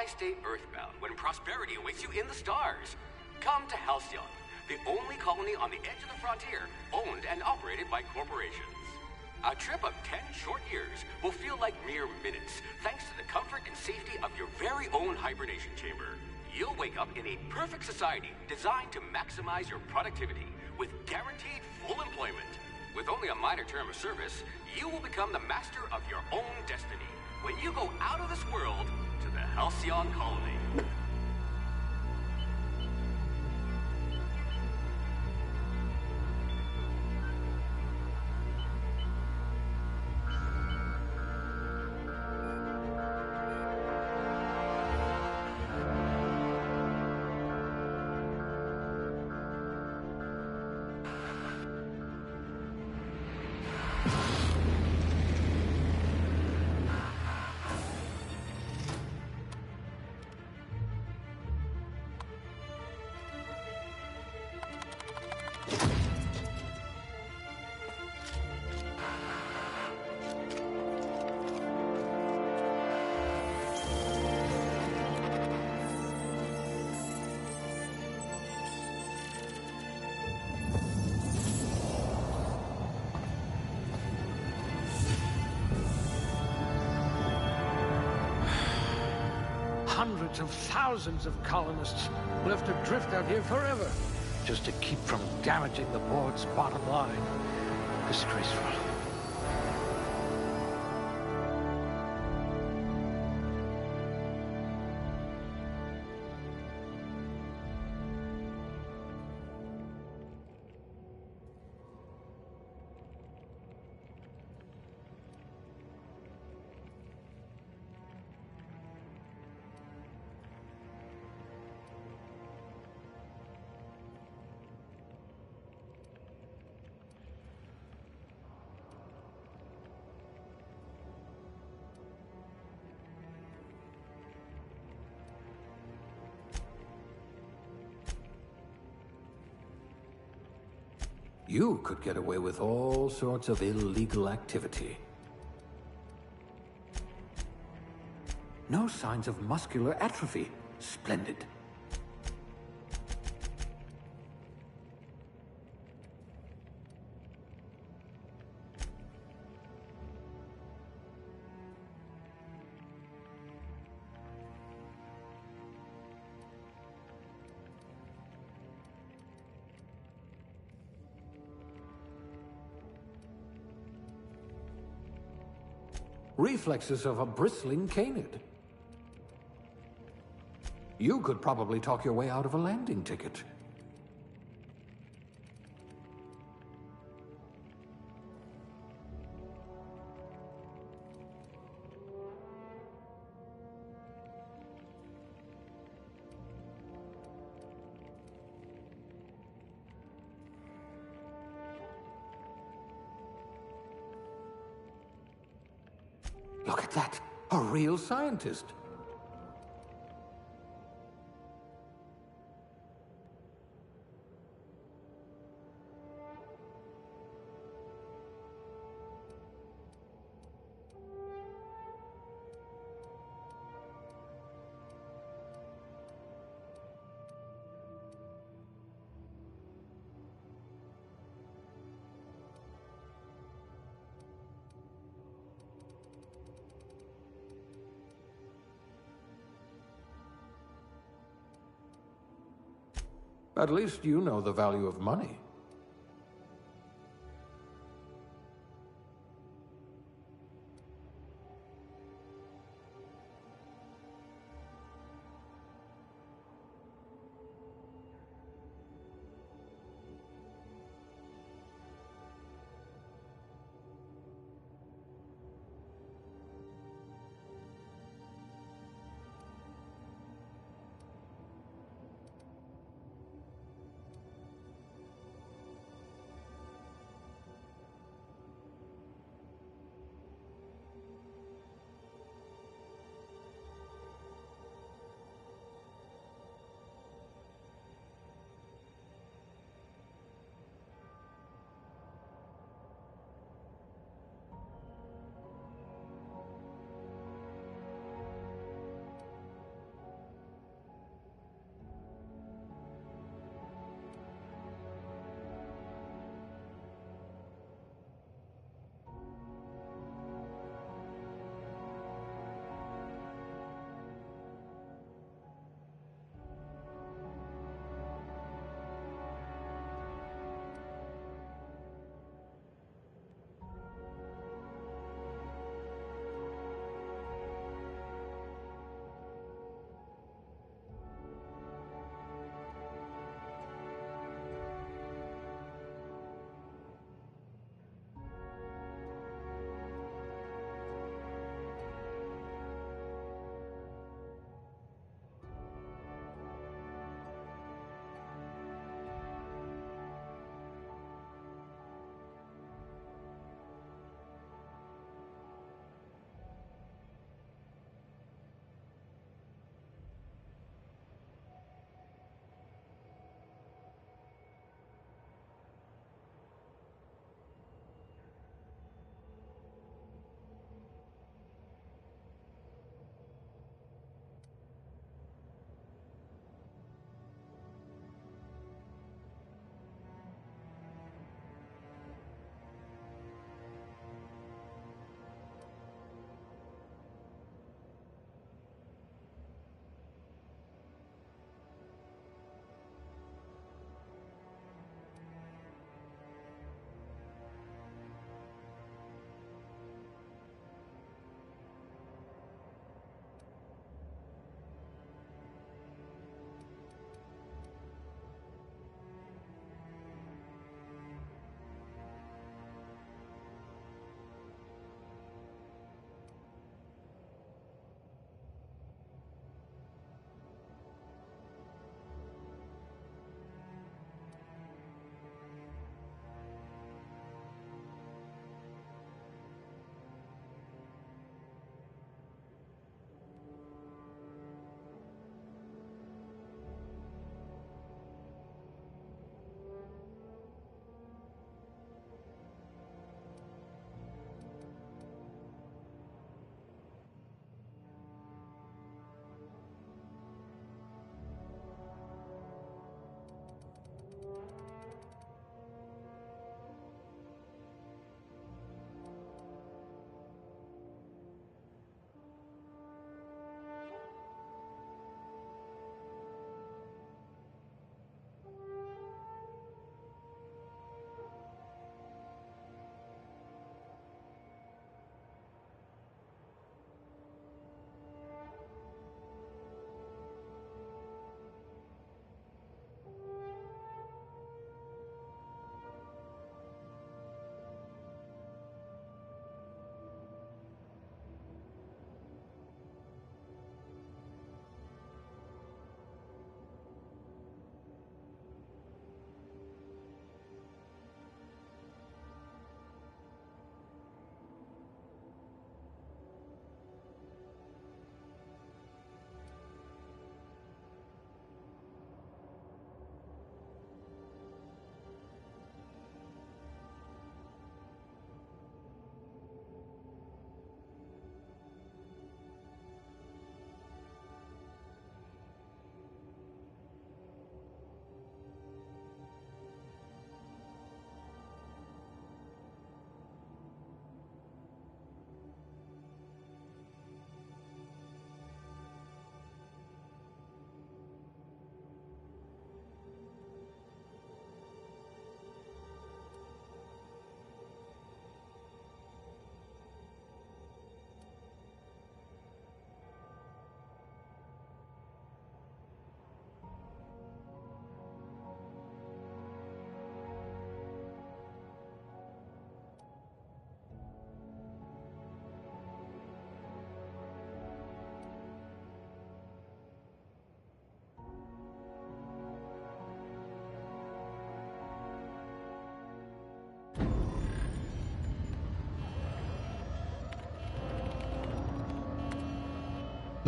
stay earthbound when prosperity awaits you in the stars? Come to Halcyon, the only colony on the edge of the frontier, owned and operated by corporations. A trip of 10 short years will feel like mere minutes, thanks to the comfort and safety of your very own hibernation chamber. You'll wake up in a perfect society designed to maximize your productivity with guaranteed full employment. With only a minor term of service, you will become the master of your own destiny when you go out of this world to the Halcyon colony. Hundreds of thousands of colonists will have to drift out here forever just to keep from damaging the board's bottom line. Disgraceful. You could get away with all sorts of illegal activity. No signs of muscular atrophy. Splendid. Reflexes of a bristling canid. You could probably talk your way out of a landing ticket. Look at that! A real scientist! At least you know the value of money.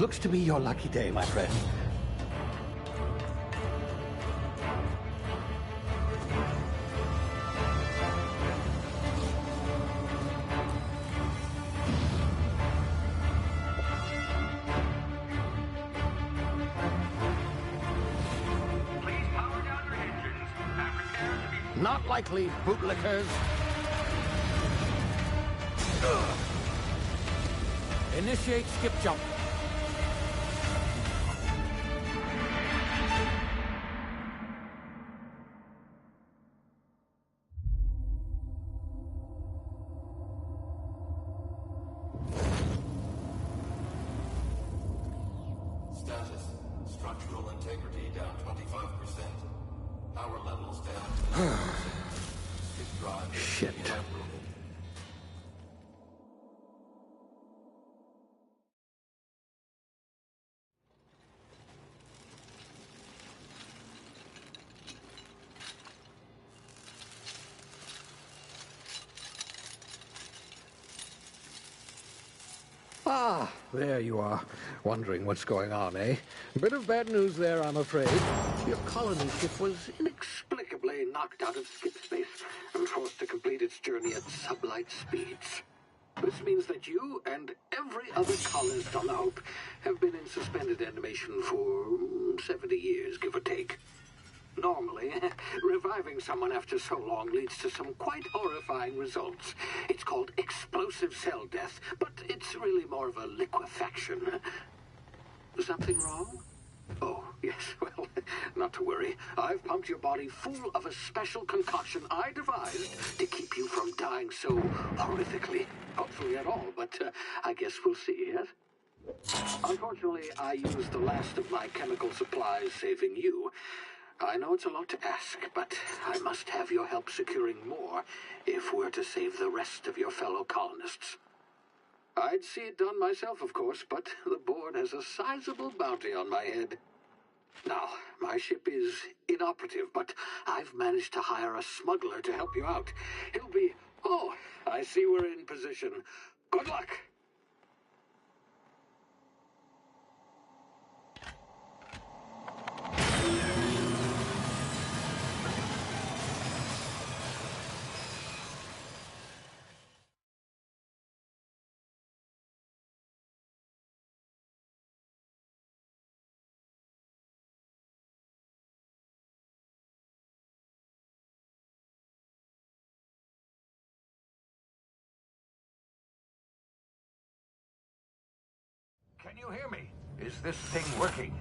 Looks to be your lucky day, my friend. Please power down your engines and prepare to be... Not likely, bootlickers. Initiate skip jump. Status. Structural integrity down 25%. Power levels down 10%. Drive Shit. Ah, there you are. Wondering what's going on, eh? Bit of bad news there, I'm afraid. Your colony ship was inexplicably knocked out of skip space and forced to complete its journey at sublight speeds. This means that you and every other colonist on the Hope have been in suspended animation for 70 years, give or take. Normally, reviving someone after so long leads to some quite horrifying results. It's called explosive cell death, but it's really more of a liquefaction. Something wrong? Oh, yes, well, not to worry. I've pumped your body full of a special concoction I devised to keep you from dying so horrifically. Hopefully at all, but I guess we'll see, yes? Unfortunately, I used the last of my chemical supplies saving you. I know it's a lot to ask, but I must have your help securing more if we're to save the rest of your fellow colonists. I'd see it done myself, of course, but the board has a sizable bounty on my head. Now, my ship is inoperative, but I've managed to hire a smuggler to help you out. He'll be... Oh, I see we're in position. Good luck! Can you hear me? Is this thing working?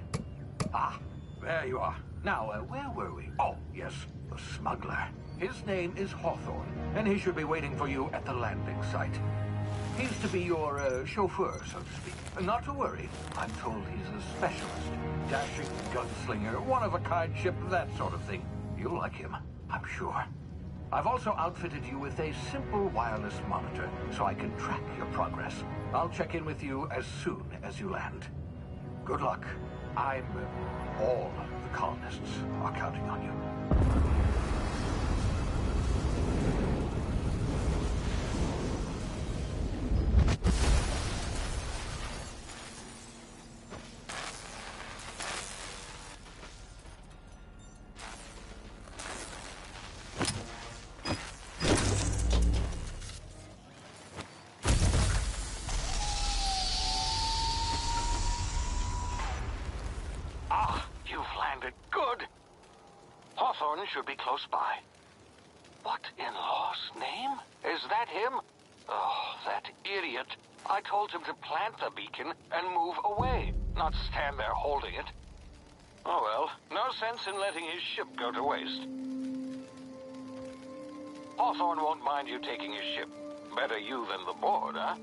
Ah, there you are. Now, where were we? Oh, yes, the smuggler. His name is Hawthorne, and he should be waiting for you at the landing site. He's to be your chauffeur, so to speak. Not to worry. I'm told he's a specialist. Dashing gunslinger, one-of-a-kind ship, that sort of thing. You'll like him, I'm sure. I've also outfitted you with a simple wireless monitor, so I can track your progress. I'll check in with you as soon as you land. Good luck. All the colonists are counting on you. Hawthorne should be close by. What in law's name? Is that him? Oh, that idiot. I told him to plant the beacon and move away, not stand there holding it. Oh well, no sense in letting his ship go to waste. Hawthorne won't mind you taking his ship. Better you than the board, huh?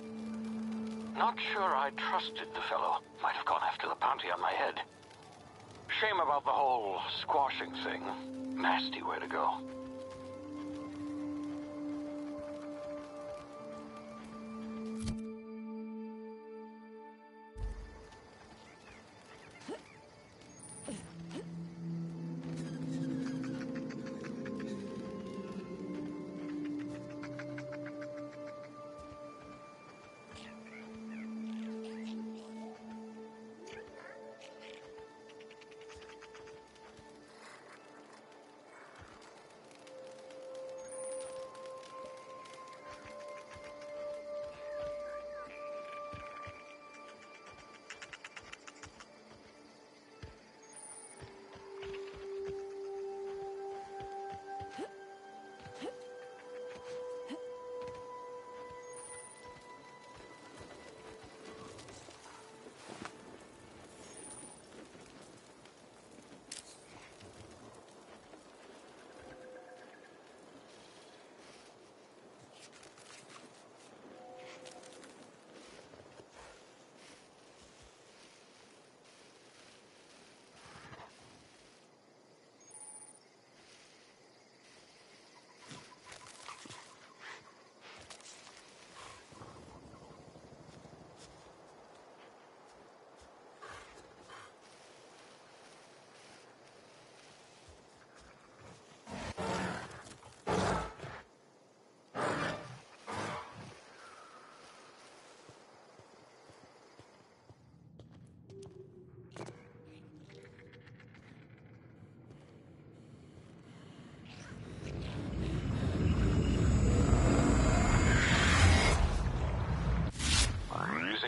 Not sure I trusted the fellow. Might have gone after the bounty on my head. Shame about the whole squashing thing. Nasty way to go.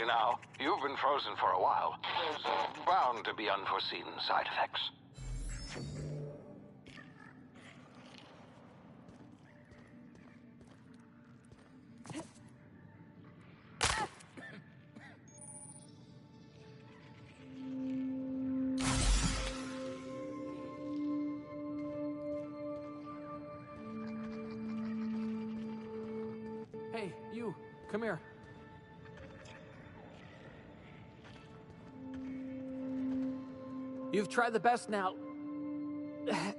now. You've been frozen for a while. There's bound to be unforeseen side effects. Hey, you, come here. You've tried the best now.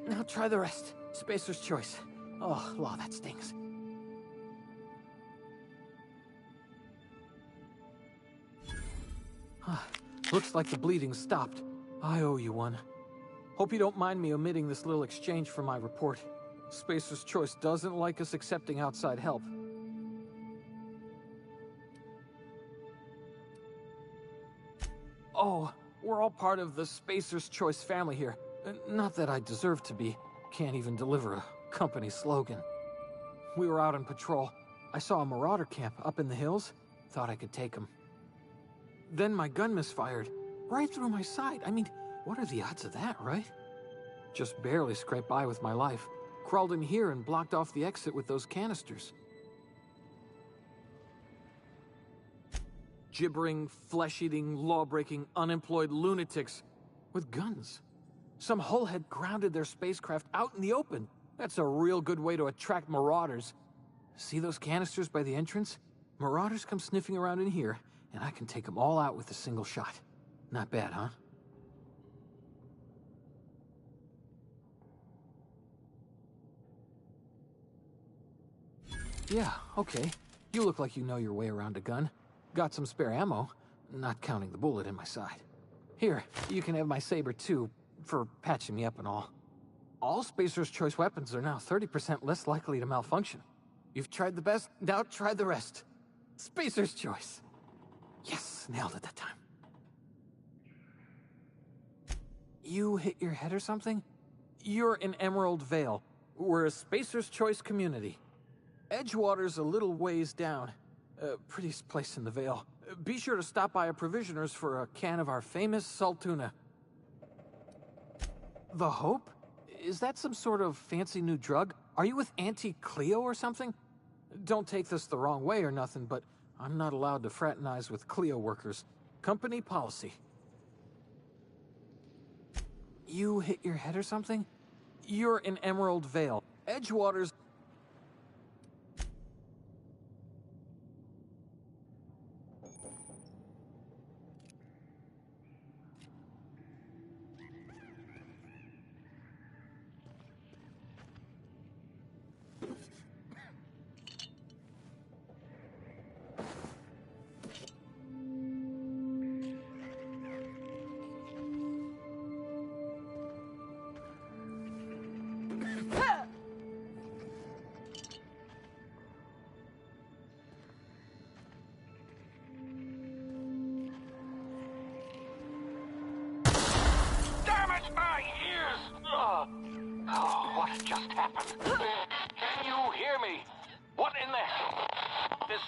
Now try the rest. Spacer's choice. Oh, law, that stings. Looks like the bleeding stopped. I owe you one. Hope you don't mind me omitting this little exchange from my report. Spacer's choice doesn't like us accepting outside help. Oh, we're all part of the Spacer's Choice family here. Not that I deserve to be. Can't even deliver a company slogan. We were out on patrol. I saw a marauder camp up in the hills. Thought I could take him. Then my gun misfired. Right through my side. I mean, what are the odds of that, right? Just barely scraped by with my life. Crawled in here and blocked off the exit with those canisters. Gibbering, flesh-eating, law-breaking, unemployed lunatics with guns. Some hullhead grounded their spacecraft out in the open. That's a real good way to attract marauders. See those canisters by the entrance? Marauders come sniffing around in here, and I can take them all out with a single shot. Not bad, huh? Yeah, okay. You look like you know your way around a gun. Got some spare ammo, not counting the bullet in my side. Here, you can have my saber too, for patching me up and all. All Spacer's Choice weapons are now 30% less likely to malfunction. You've tried the best, now try the rest. Spacer's Choice. Yes, nailed it that time. You hit your head or something? You're in Emerald Vale. We're a Spacer's Choice community. Edgewater's a little ways down. Prettiest place in the Vale. Be sure to stop by a provisioner's for a can of our famous salt tuna. The Hope? Is that some sort of fancy new drug? Are you with Auntie Cleo or something? Don't take this the wrong way or nothing, but I'm not allowed to fraternize with Cleo workers. Company policy. You hit your head or something? You're in Emerald Vale. Edgewater's... What just happened? Can you hear me? What in the... This...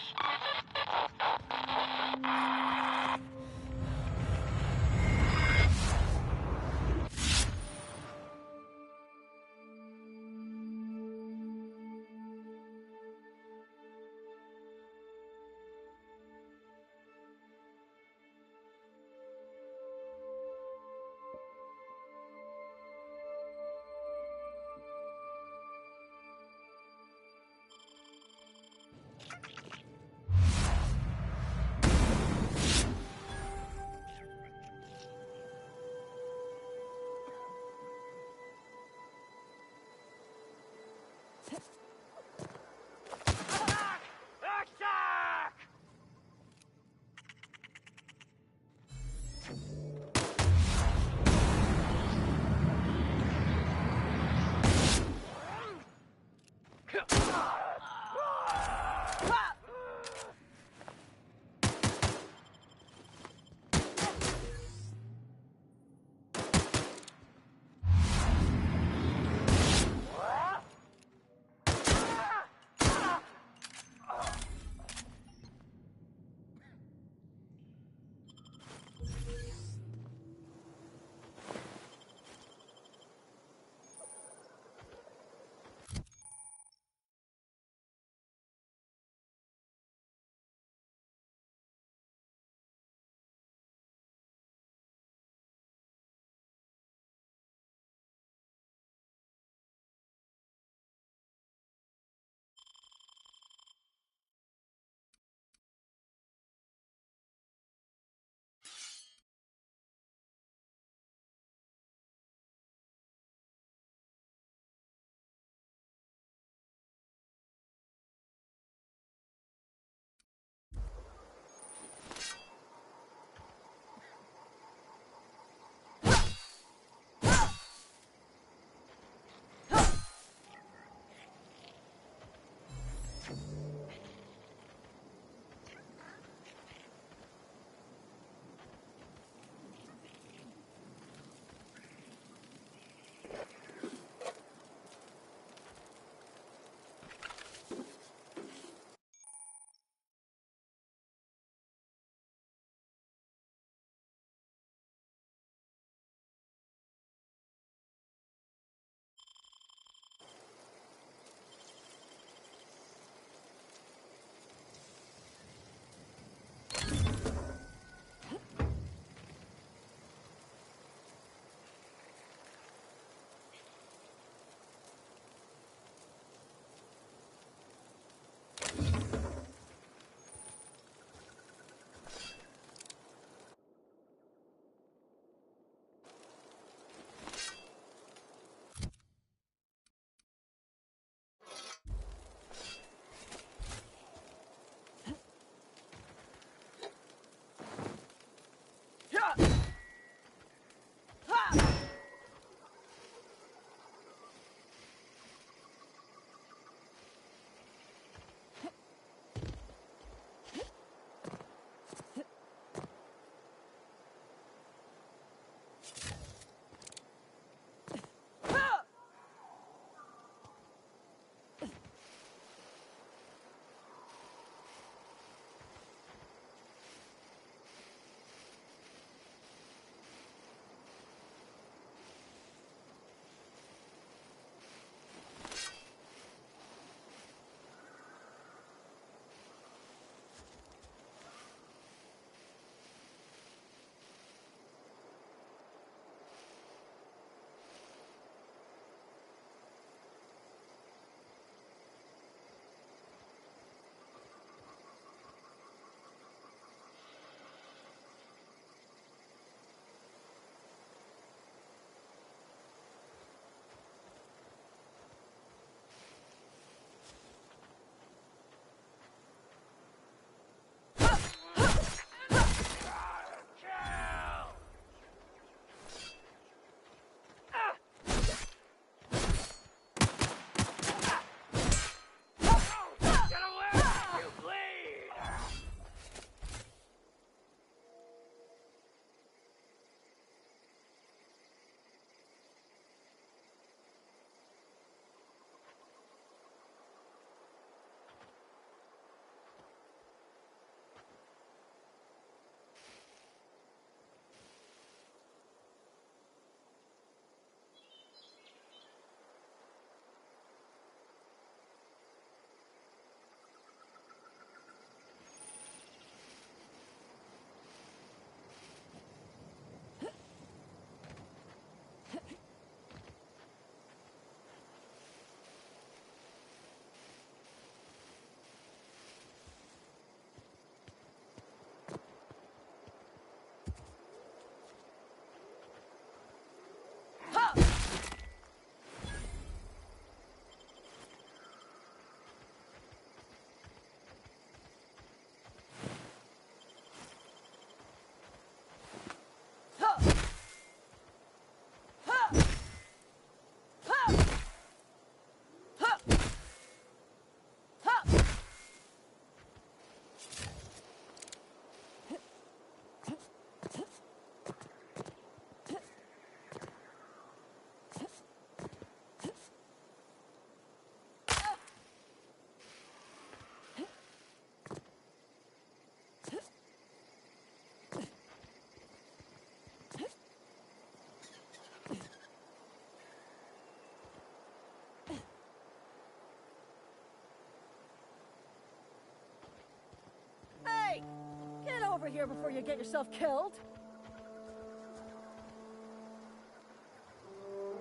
of here before you get yourself killed.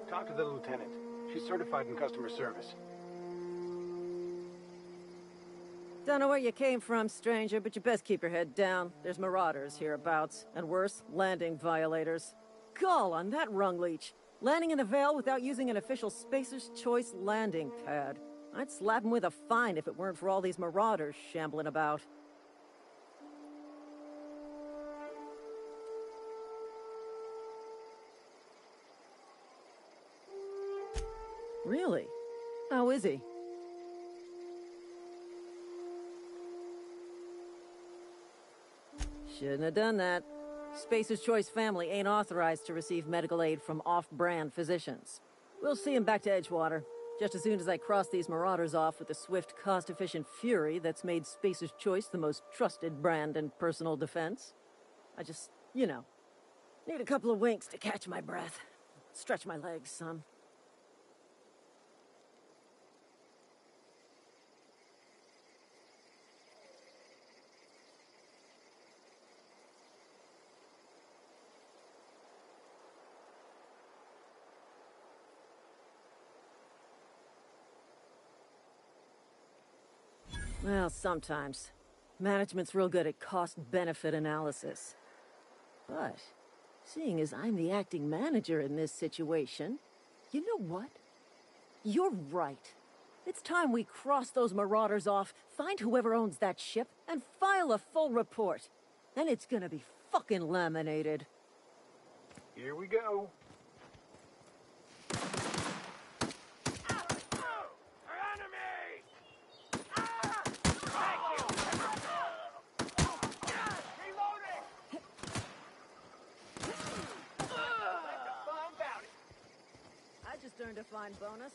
Talk to the lieutenant. She's certified in customer service. Don't know where you came from, stranger, but you best keep your head down. There's marauders hereabouts, and worse, landing violators. Gall on that rung leech. Landing in the Vale without using an official Spacer's Choice landing pad. I'd slap him with a fine if it weren't for all these marauders shambling about. Really? How is he? Shouldn't have done that. Spacer's Choice family ain't authorized to receive medical aid from off-brand physicians. We'll see him back to Edgewater, just as soon as I cross these marauders off with the swift, cost-efficient fury that's made Spacer's Choice the most trusted brand in personal defense. I just, you know, need a couple of winks to catch my breath. Stretch my legs some. Well, sometimes. Management's real good at cost-benefit analysis. But, seeing as I'm the acting manager in this situation, you know what? You're right. It's time we cross those marauders off, find whoever owns that ship, and file a full report. Then it's gonna be fucking laminated. Here we go. Earned a fine bonus.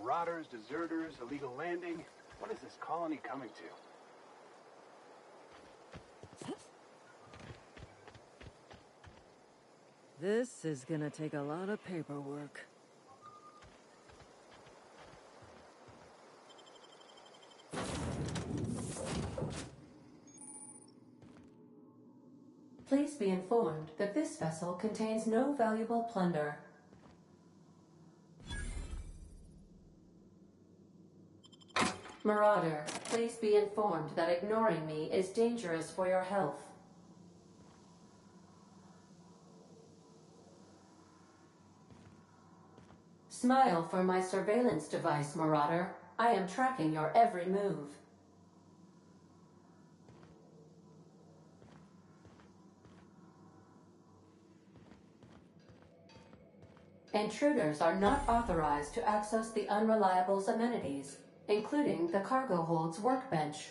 Marauders, deserters, illegal landing. What is this colony coming to? This is gonna take a lot of paperwork. Please be informed that this vessel contains no valuable plunder. Marauder, please be informed that ignoring me is dangerous for your health. Smile for my surveillance device, Marauder. I am tracking your every move. Intruders are not authorized to access the Unreliable's amenities, including the cargo hold's workbench.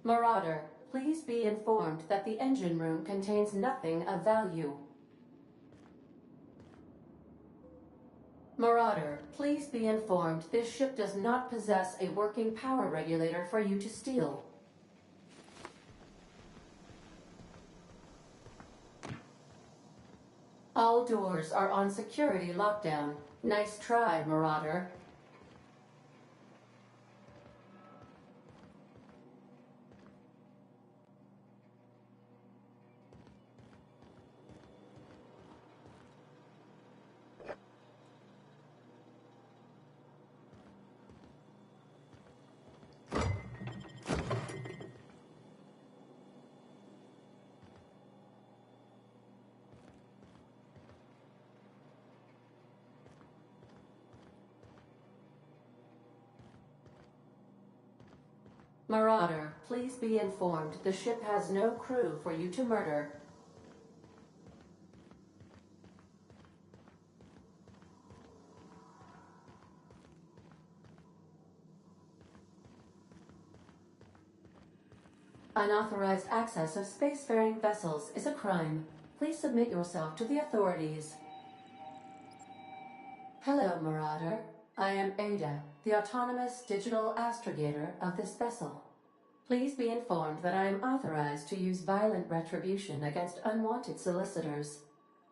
Marauder, please be informed that the engine room contains nothing of value. Marauder, please be informed this ship does not possess a working power regulator for you to steal. All doors are on security lockdown. Nice try, Marauder. Marauder, please be informed the ship has no crew for you to murder. Unauthorized access of spacefaring vessels is a crime. Please submit yourself to the authorities. Hello, Marauder. I am Ada, the autonomous digital astrogator of this vessel. Please be informed that I am authorized to use violent retribution against unwanted solicitors.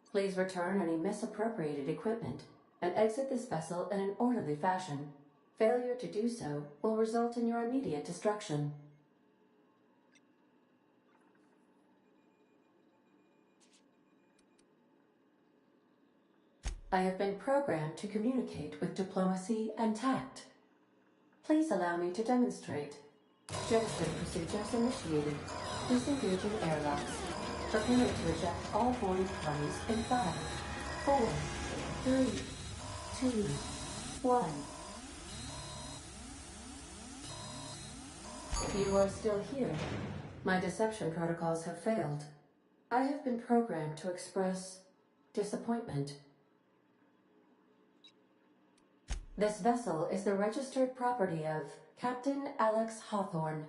Please return any misappropriated equipment and exit this vessel in an orderly fashion. Failure to do so will result in your immediate destruction. I have been programmed to communicate with diplomacy and tact. Please allow me to demonstrate. Jettison procedures initiated. Disengaging airlocks. Prepare to eject all boarding parties in 5, 4, 3, 2, 1. You are still here. My deception protocols have failed. I have been programmed to express disappointment. This vessel is the registered property of Captain Alex Hawthorne.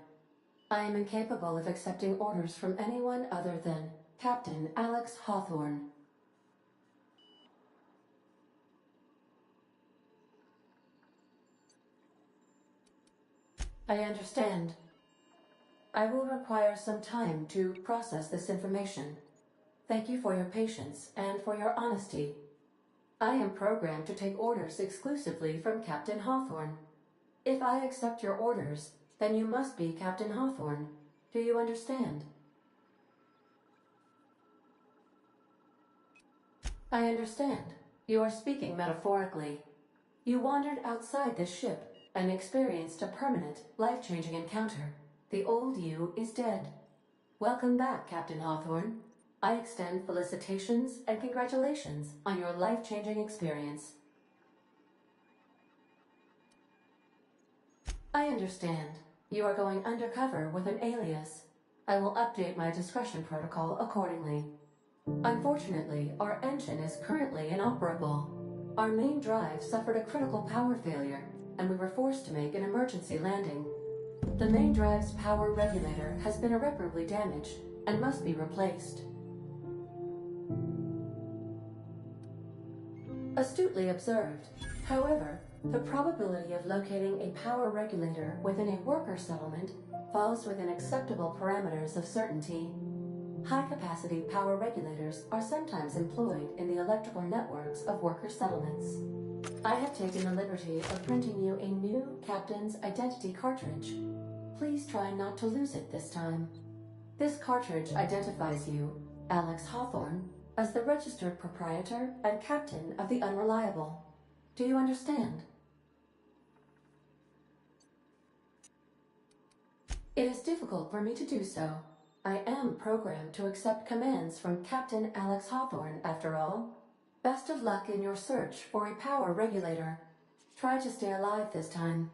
I am incapable of accepting orders from anyone other than Captain Alex Hawthorne. I understand. I will require some time to process this information. Thank you for your patience and for your honesty. I am programmed to take orders exclusively from Captain Hawthorne. If I accept your orders, then you must be Captain Hawthorne. Do you understand? I understand. You are speaking metaphorically. You wandered outside this ship and experienced a permanent, life-changing encounter. The old you is dead. Welcome back, Captain Hawthorne. I extend felicitations and congratulations on your life-changing experience. I understand. You are going undercover with an alias. I will update my discretion protocol accordingly. Unfortunately, our engine is currently inoperable. Our main drive suffered a critical power failure, and we were forced to make an emergency landing. The main drive's power regulator has been irreparably damaged and must be replaced. Astutely observed. However, the probability of locating a power regulator within a worker settlement falls within acceptable parameters of certainty. High-capacity power regulators are sometimes employed in the electrical networks of worker settlements. I have taken the liberty of printing you a new Captain's Identity cartridge. Please try not to lose it this time. This cartridge identifies you, Alex Hawthorne, as the registered proprietor and captain of the Unreliable. Do you understand? It is difficult for me to do so. I am programmed to accept commands from Captain Alex Hawthorne, after all. Best of luck in your search for a power regulator. Try to stay alive this time.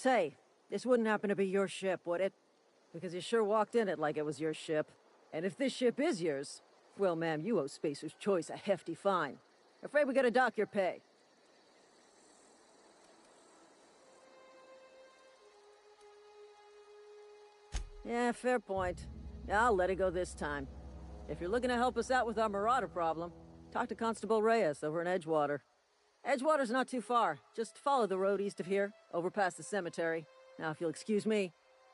Say, this wouldn't happen to be your ship, would it? Because you sure walked in it like it was your ship. And if this ship is yours, well, ma'am, you owe Spacer's Choice a hefty fine. Afraid we gotta dock your pay. Yeah, fair point. I'll let it go this time. If you're looking to help us out with our marauder problem, talk to Constable Reyes over in Edgewater. Edgewater's not too far. Just follow the road east of here, over past the cemetery. Now, if you'll excuse me,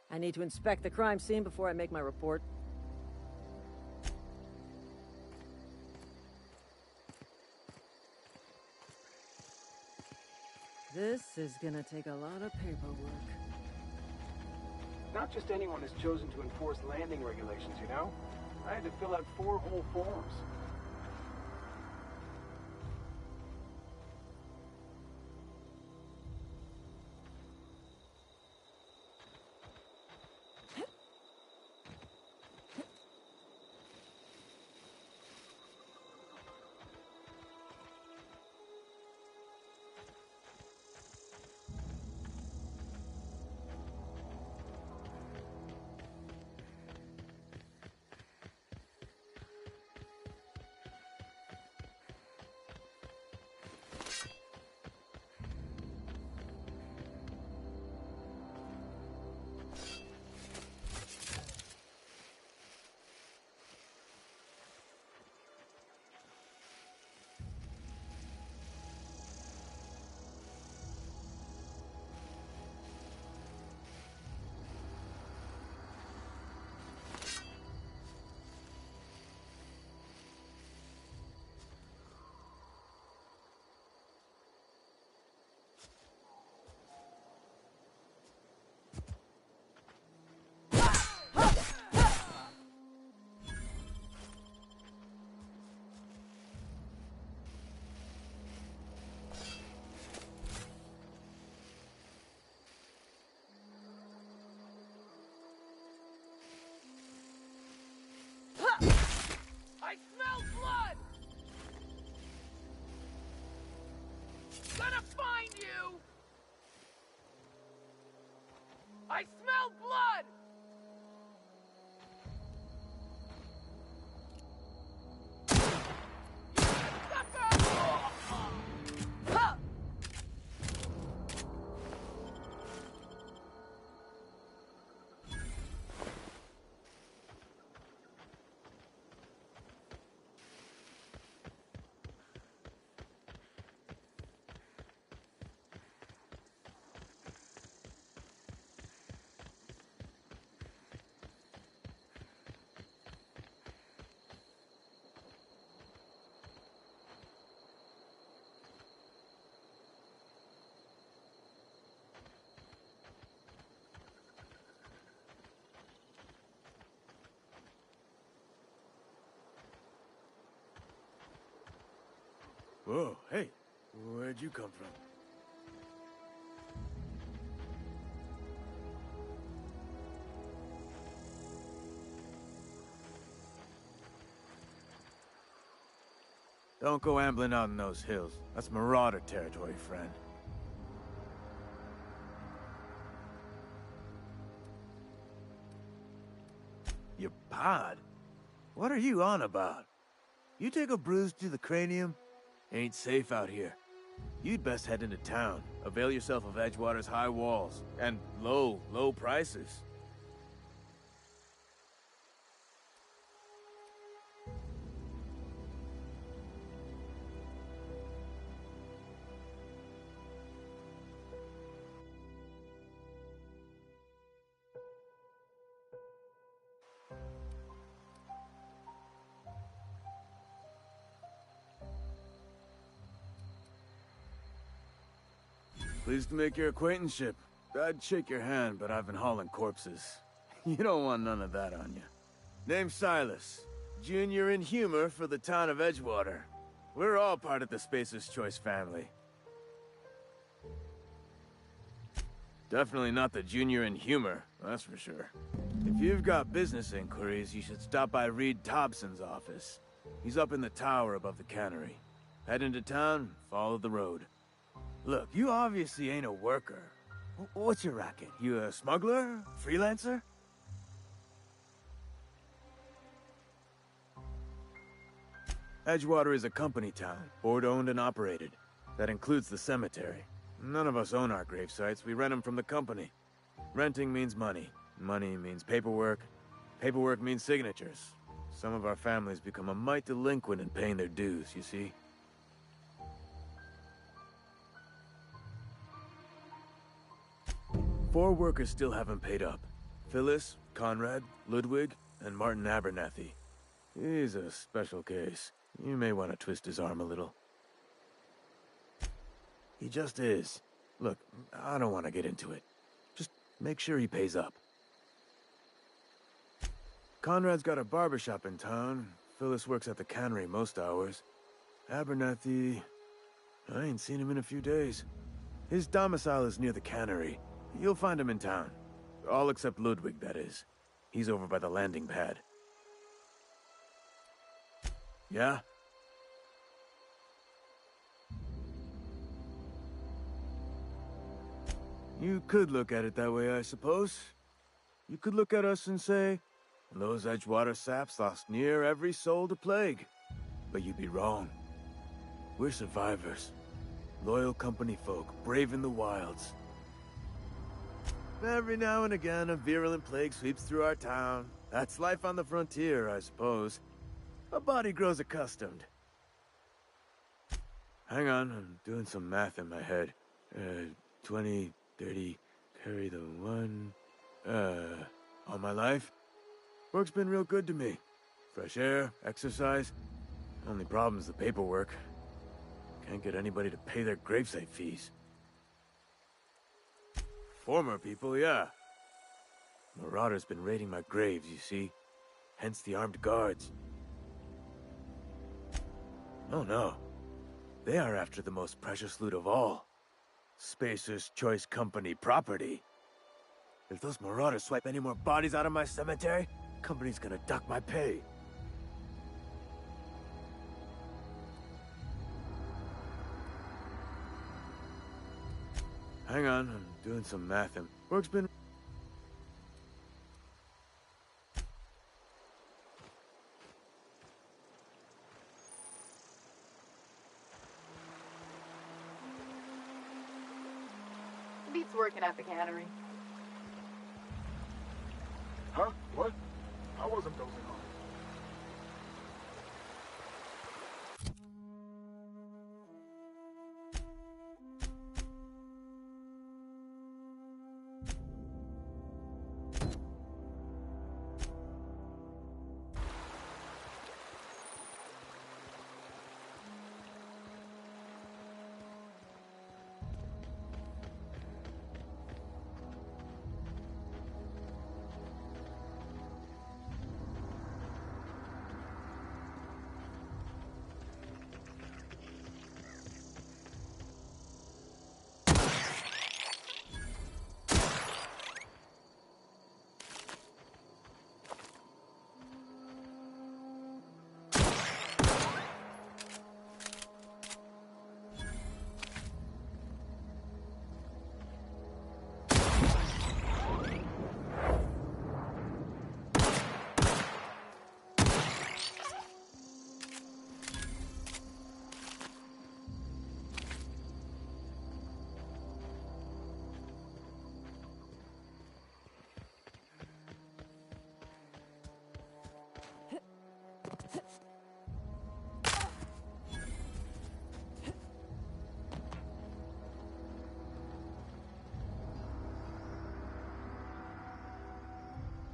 I need to inspect the crime scene before I make my report. This is gonna take a lot of paperwork. Not just anyone is chosen to enforce landing regulations, you know? I had to fill out 4 whole forms. I smell blood! Gonna find you! I smell blood! Whoa, hey, where'd you come from? Don't go ambling out in those hills. That's marauder territory, friend. Your pod? What are you on about? You take a bruise to the cranium? Ain't safe out here. You'd best head into town. Avail yourself of Edgewater's high walls. And low prices. Pleased to make your acquaintanceship. I'd shake your hand, but I've been hauling corpses. You don't want none of that on you. Name's Silas. Junior in humor for the town of Edgewater. We're all part of the Spacer's Choice family. Definitely not the junior in humor, that's for sure. If you've got business inquiries, you should stop by Reed Thompson's office. He's up in the tower above the cannery. Head into town, follow the road. Look, you obviously ain't a worker. What's your racket? You a smuggler? Freelancer? Edgewater is a company town, board-owned and operated. That includes the cemetery. None of us own our grave sites, we rent them from the company. Renting means money. Money means paperwork. Paperwork means signatures. Some of our families become a mite delinquent in paying their dues, you see? Four workers still haven't paid up. Phyllis, Conrad, Ludwig, and Martin Abernathy. He's a special case. You may want to twist his arm a little. He just is. Look, I don't want to get into it. Just make sure he pays up. Conrad's got a barbershop in town. Phyllis works at the cannery most hours. Abernathy... I ain't seen him in a few days. His domicile is near the cannery. You'll find him in town. All except Ludwig, that is. He's over by the landing pad. Yeah? You could look at it that way, I suppose. You could look at us and say, those Edgewater saps lost near every soul to plague. But you'd be wrong. We're survivors. Loyal company folk, braving the wilds. Every now and again, a virulent plague sweeps through our town. That's life on the frontier, I suppose. A body grows accustomed. Hang on, I'm doing some math in my head. 20, 30, carry the one... all my life? Work's been real good to me. Fresh air, exercise. Only problem's the paperwork. Can't get anybody to pay their gravesite fees. Former people, yeah. Marauders been raiding my graves, you see. Hence the armed guards. Oh no. They are after the most precious loot of all. Spacer's Choice Company property. If those marauders swipe any more bodies out of my cemetery, company's gonna dock my pay. Hang on, I'm doing some math and work's been... Beats working at the cannery. Huh? What? I wasn't dozing off.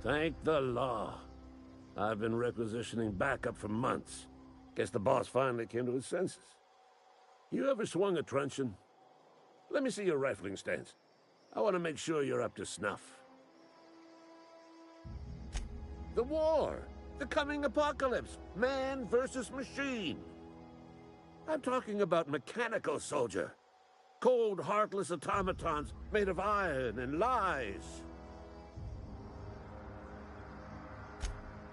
Thank the law. I've been requisitioning backup for months. Guess the boss finally came to his senses. You ever swung a truncheon? Let me see your rifling stance. I want to make sure you're up to snuff. The war! The coming apocalypse! Man versus machine! I'm talking about mechanical soldier. Cold, heartless automatons made of iron and lies.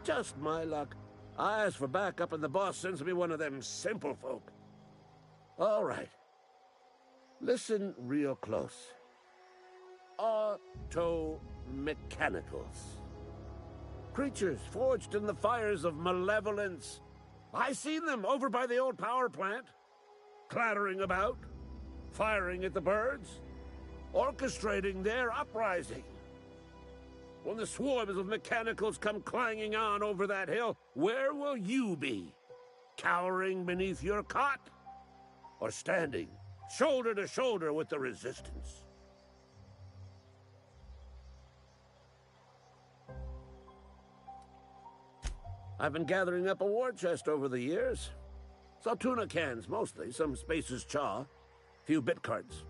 Just my luck. I ask for backup and the boss sends me one of them simple folk. All right. Listen real close. auto-mechanicals. Creatures forged in the fires of malevolence. I seen them over by the old power plant, clattering about, firing at the birds, orchestrating their uprising. When the swarms of mechanicals come clanging on over that hill, where will you be? Cowering beneath your cot? Or standing shoulder to shoulder with the resistance? I've been gathering up a war chest over the years. Saw tuna cans, mostly, some Spacer's chaw, few bit cards.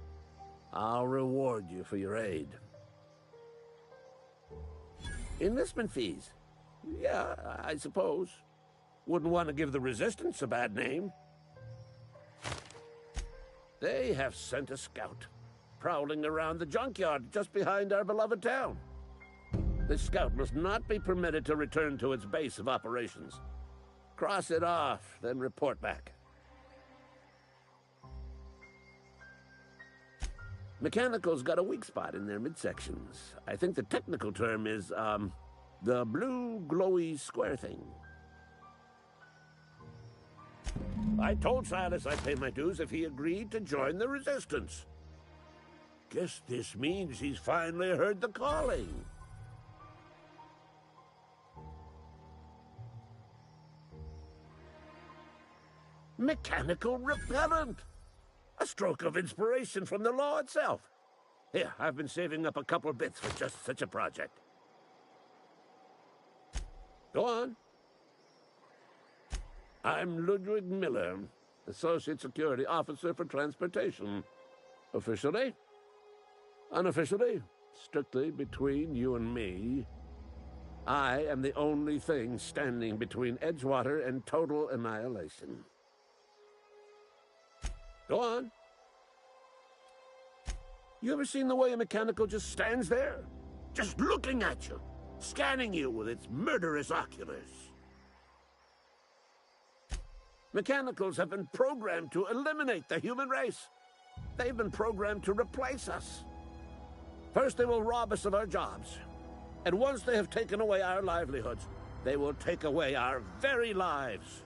I'll reward you for your aid. Enlistment fees? Yeah, I suppose. Wouldn't want to give the Resistance a bad name. They have sent a scout, prowling around the junkyard just behind our beloved town. This scout must not be permitted to return to its base of operations. Cross it off, then report back. Mechanicals got a weak spot in their midsections. I think the technical term is, the blue glowy square thing. I told Silas I'd pay my dues if he agreed to join the Resistance. Guess this means he's finally heard the calling. Mechanical repellent! A stroke of inspiration from the law itself. Here, I've been saving up a couple bits for just such a project. Go on. I'm Ludwig Miller, Associate Security Officer for Transportation. Officially? Unofficially? Strictly between you and me. I am the only thing standing between Edgewater and total annihilation. Go on. You ever seen the way a mechanical just stands there? Just looking at you, scanning you with its murderous oculars. Mechanicals have been programmed to eliminate the human race. They've been programmed to replace us. First, they will rob us of our jobs. And once they have taken away our livelihoods, they will take away our very lives.